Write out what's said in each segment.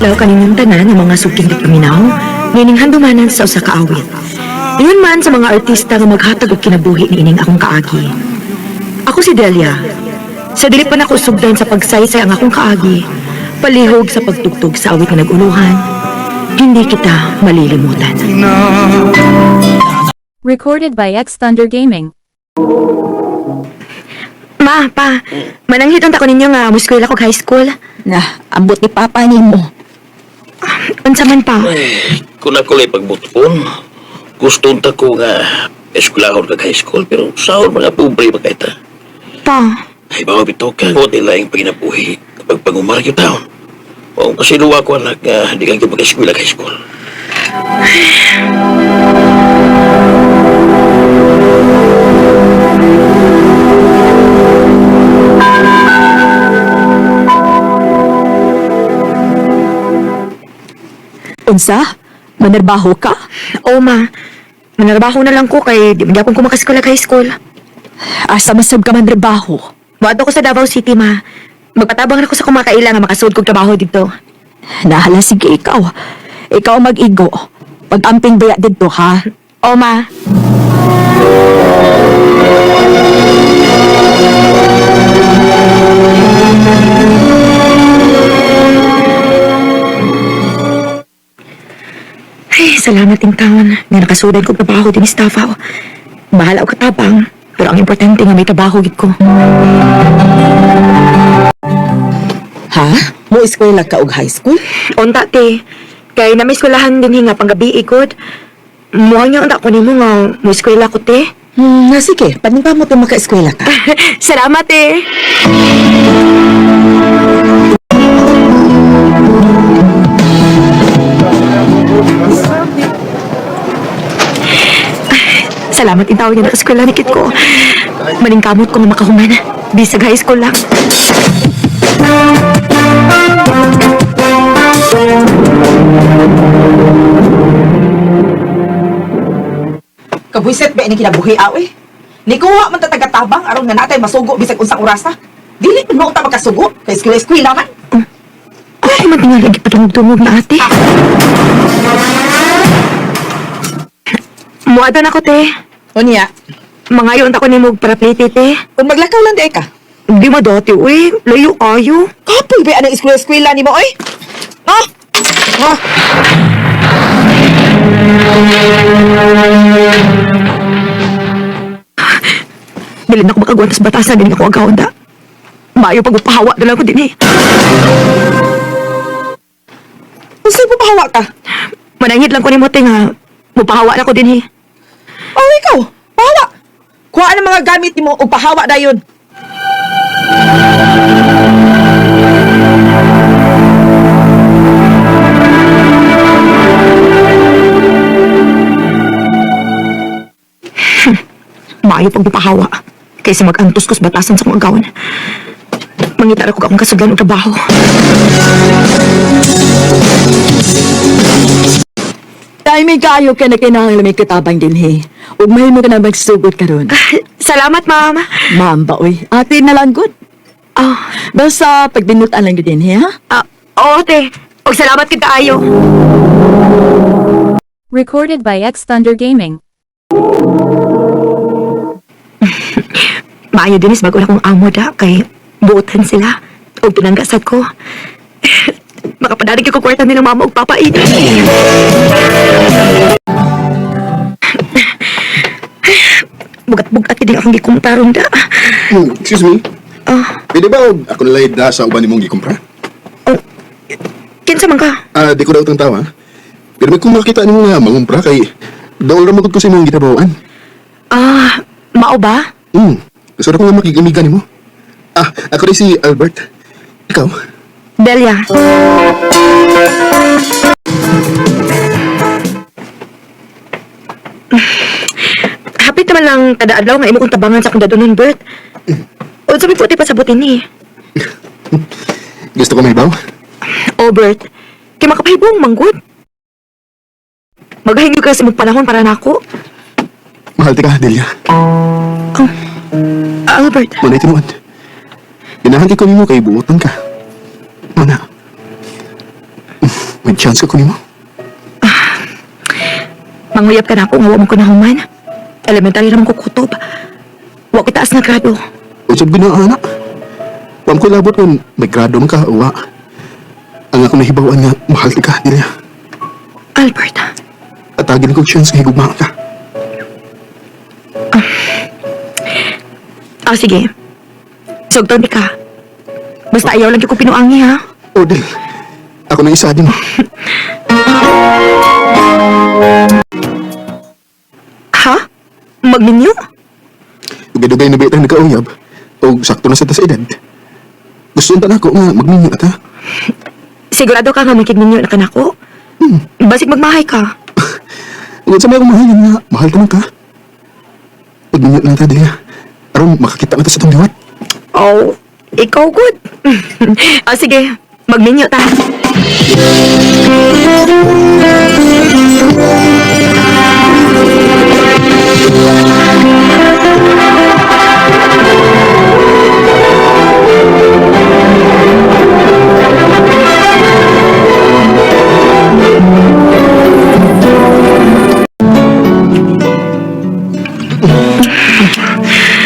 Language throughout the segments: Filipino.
adlaw kaninyong tanan ng mga suking paminaw, nining handumanan sa usa ka awit. Iyon man sa mga artista nga maghatag og kinabuhi niining akong kaagi. Ako si Delia. Sa dili pa nako sugdan sa pagsaysay ang akong kaagi, palihog sa pagtugtog sa awit nga nag-uluhan, hindi kita malilimutan. Recorded by X Thunder Gaming. Ma, pa, mananghit unta ko ninyo nga muskwela ko high school. Na, ambot ni Papa ni mo. Unsa man pa? Ay, kung ako lay pagbuton, gusto unta ko nga eskwelahon kag high school, pero sahod mga pobre ba kaita? Pa, Ay, bawa bito ka, o nila yung paginabuhi kapag pag-umar yung taon. O kasi luwa ko anak nga, di kang mag-eskwela high school. Unsa? Manarbaho ka? oo ma. Manarbaho na lang ko kay di man gyapon ko makaskwela high school. Asa masab ka manarbaho? Muadto ko sa Davao City, ma. Magpatabang na ko sa kumakaila nga makasuod kog trabaho dito. Nahala sige ikaw. Ikaw ang mag-igo. Pag-amping baya dito ha. Oo, ma. Ay, salamat ting taon nga nakasudan kog trabaho din sa Davao. Bahala og katabang, pero ang importante nga may trabaho gid ko. Ha? Mo eskwela ka og high school? Unta te, kay na may eskwelahan din nga panggabi ikod. Muhang nga unta ko nimo nga mo eskwela ko te. Na sige, panimba mo ito maka-eskwela ka. Salamat eh. Salamat in tawag niya na eskwela ni Kit ko. Maningkamot ko nga makahuman. Bisag high school lang. Kabwiset ba ini kinabuhi awe? Ni kuha man ta taga-tabang aron nga natay masugo bisag unsang oras ta. Dili pud mo ta makasugo kay eskwela man. Ay, matingal lagi patungog-tungog na ate. Muada na ko te. Unya, Mangayon ta ko ni mog para plate te. kung maglakaw lang di ka. Di mo dati, uy. Layo kayo. Kapoy ba anang eskwela ni mo oy? No? No. Bilin ako makagwantas batasan din ako agawon da. Maayo pag-upahawa na lang ko din eh. Unsay mo pahawa ka? Manangit lang ko ni Mote nga. Mupahawa na ko din eh. Oh, ikaw. Pahawa. Kuha ang mga gamit nimo o pahawa dayon. Maayo pag-upahawa. Kaysa mag-antos ko sa batasan sa mga agawon. Mangita ko akong kasugdan o trabaho. Dahil may kayo ka na kinahanglan may katabang din he. Huwag mahimo ka na magsugod ka ron. Salamat, ma'am. Ma'am ba, oy? Ate na lang good. Oh, Basta pagbinutan lang din he, ha? oo, te. Og salamat kita ayo. Recorded by X Thunder Gaming. Maayo din is bago na kong amo da. Kay buotan sila. O pinanggasad ko. Makapadarig ko kwarta nilang mama og papa ito. Bugat-bugat din akong gikumtarong da. Excuse me? Oh, Pwede ba ako nalayad na sa uban nimong gikumpra? oh. Kinsa man ka? Di ko daw itang tawa. Pero may kung makita nimo nga mangumpra kay daw ramagod ko sa imong ginabawan. Mao ba? Gusto na ko nga makigamigan nimo. Ako rin si Albert. Ikaw? Delia. Hapit naman lang kada adlaw nga imo kong tabangan sa akong dadonon, Bert. O sabi puti pa sa butin ni. Gusto ko mahibaw? Oh, Bert. Kay makapahibong manggod. Maghahingi ka sa imong panahon para nako. Mahal ti ka, Delia. Albert. Manay tinuod. Ginahanti ko nimo kay buotan ka. Mana. Nag-chance ka ko nimo. Manguyap ka na ako, ngawa mo ko na human. Elementary naman ko kutob. Wa ko taas na grado. Usab gina anak. Wam ko labot kung may grado man ka, uwa. Ang ako nahibawan nga, mahal ka nila. Albert, Atagin ko chance nga higugma ka. sige. Sugtod ni ka. Basta ayaw lang ko pinuangi, ha? Odel, ako nang isa din mo. Ha? Magminyo? Dugay-dugay na ba itang nagkauyab? O sakto na sa tas edad? Gusto na ako nga magminyo na ta. Sigurado ka nga may kidminyo na kanako? Basig magmahay ka. Huwag sa may akong mahal nga, mahal ka man ka. Magminyo na ta diya. Aron makakita na ta sa itong liwat. Oh, ikaw good. Sige, magminyo ta.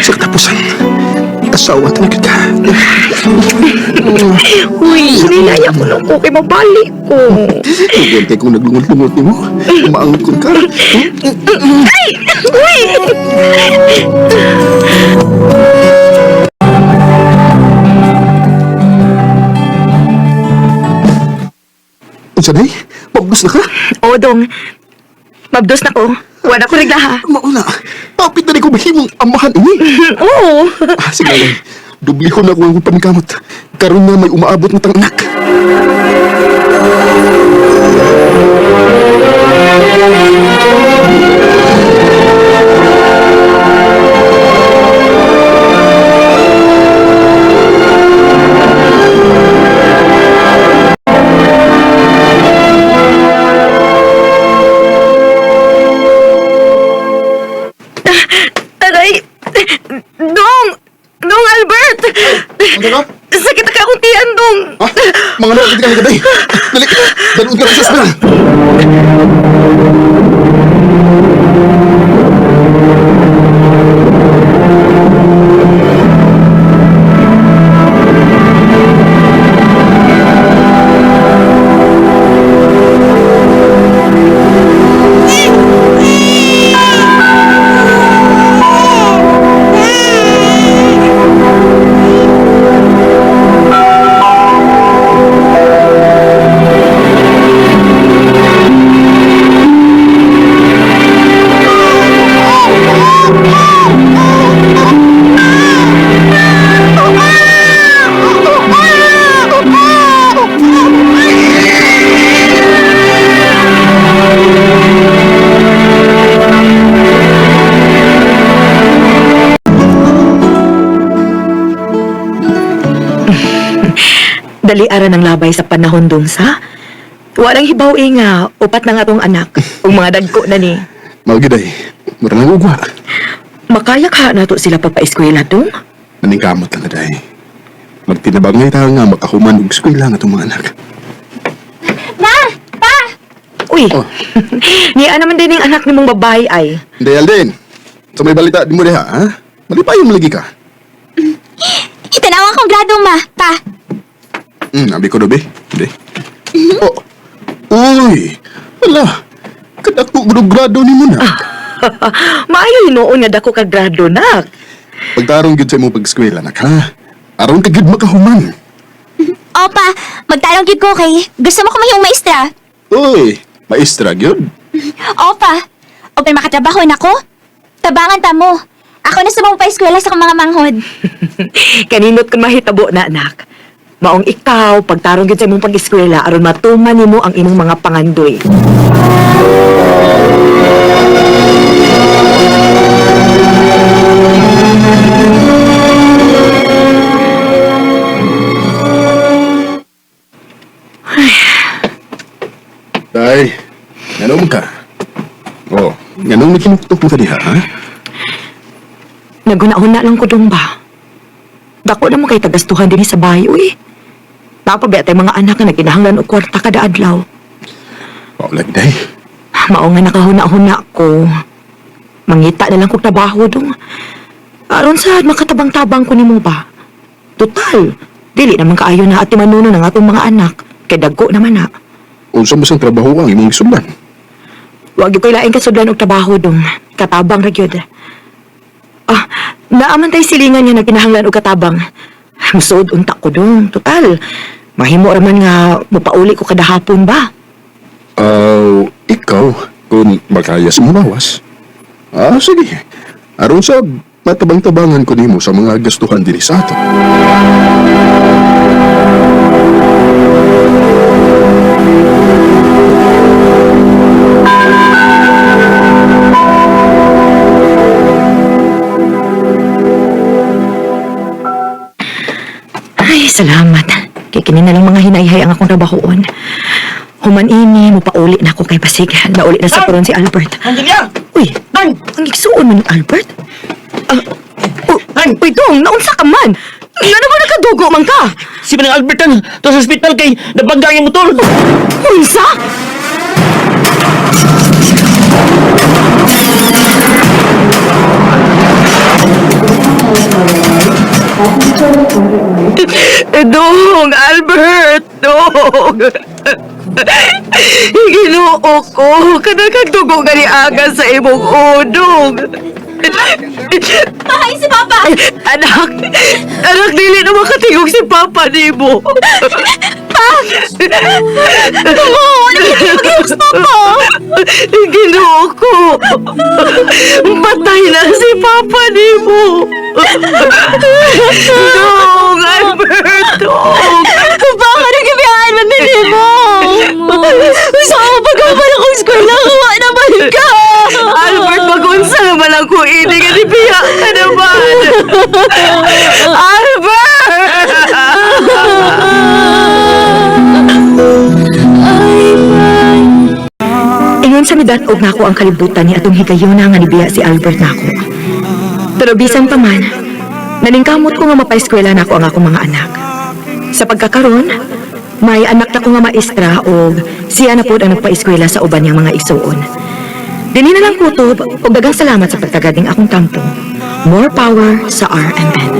Sa katapusan, asawa talaga ka. Uy, hinaya ko lang ko kay mabalik ko. Huwag kay kung naglungot-lungot ni mo. Maangkon ka. Ay! Uy! Ang sanay, pabdos na ka. O, dong. Mabdos na ko. Wala ko reglaha. Mauna, kapit na rin ko mahimong amahan ini. Oo. Sige lang, dublihon ako ang panikamot. Karoon na may umaabot na tang anak. Aray! Dong! Dong, Albert! Ano ka? Sakit ka akong tiyan, Dong! Ha? Mga nakakit ka nagaday. Dali, dalun ka na sa sala. Dali ara ng labay sa panahon dong sa. Walang hibaw nga, upat na nga tong anak. Ug mga dagko na ni. Maugiday, mura lang ugwa. Makayak ha na to sila pagpa-eskwela dong. Naningkamot lang na dahi. Magtinabang ngay tayo nga makahuman og eskwela nga itong mga anak. Uy, Oh. niya naman din yung anak ni mong babae ay. Hindi, Alden. Sa may balita, di mo diha, ha? Malipayong malagi ka. Itanawa kong grado, ma. Pa. Abi ko dobe. Hindi. Oh. Uy! Wala. Kadako grado ni mo na. Maayo hinoon nga dako ka grado nak. Pagtarong gyud sa imong pag-eskwela, nak, ha? Aron ka gyud makahuman. Opa, magtarong gid ko kay gusto mo ko mayong maestra. Uy! Maestra gyud. Opa, o pa makatrabaho na ko? Tabangan ta mo. Ako na sa mga pa-eskwela sa akong mga manghod. Kaninot kun mahitabo na anak. Maong ikaw, pagtarong gyud sa imong pag-eskwela aron matuman nimo ang imong mga pangandoy. Day, nganom ka. Oh, nganom nakinuktok mo ka diha, ha? Naguna-una lang ko dong ba? Dako na mo kay tagastuhan din sa bahay, uy. Napabaya tayo mga anak na nagkinahanglan o kwarta kada adlaw. Paulag, day. Mao nga nakahuna-huna ko. Mangita na lang kong trabaho dong. Aron sa makatabang-tabang ko nimo ba? Total, dili naman kaayo na ati manuno ng atong mga anak. Kay dagko naman na. Unsa ba sang trabaho ang imong gisundan? Wag yung kailaing kasudlan og trabaho dong. Katabang ra gyud. Ah, naaman tay silingan niya na kinahanglan og katabang. Musuod unta ko dong. Total, mahimo raman nga mupauli ko kada hapon ba? Ikaw, kung makaya sa munawas. Sige. Aron sa matabang-tabangan ko nimo sa mga gastuhan diri sa ato. Ay, salamat. Kay kini na lang mga hinayhay ang akong trabahoon. Human ini, mupauli na ako kay Pasig. Nauli na sa puron si Albert. Angelia! Uy, ang igsuon man ni Albert? Uy, dong, naunsa ka man? Nga naman nakadugo man ka? Si Manang Albert ang to sa hospital kay nabangga yung motor. Unsa? Dong, Albert, dong. Ginoo ko, kanagagdugo gani aga sa imong udong. Ay, si Papa! Anak, dili na makatigog si Papa nimo. Ginoo ko. Patay na si Papa nimo. Dong, Albert, dong. Baka nagbibiyahan man din mo! Saan pagkapalan kong school na kawa naman ka! Albert, magunsa naman ang kuini nga di biya ka naman. Albert! Ingon sa midat-og na ako ang kalibutan ni atong higayon na nga nibiya si Albert na ako. Pero bisan pa man, naningkamot ko nga mapaeskwela na ako ang akong mga anak. Sa pagkakaroon, may anak na ko nga maestra o siya na po ang nagpaeskwela sa uban niyang mga isuon. Dini na lang kutob o dagang salamat sa pagtagading akong tampo. More power sa RMN.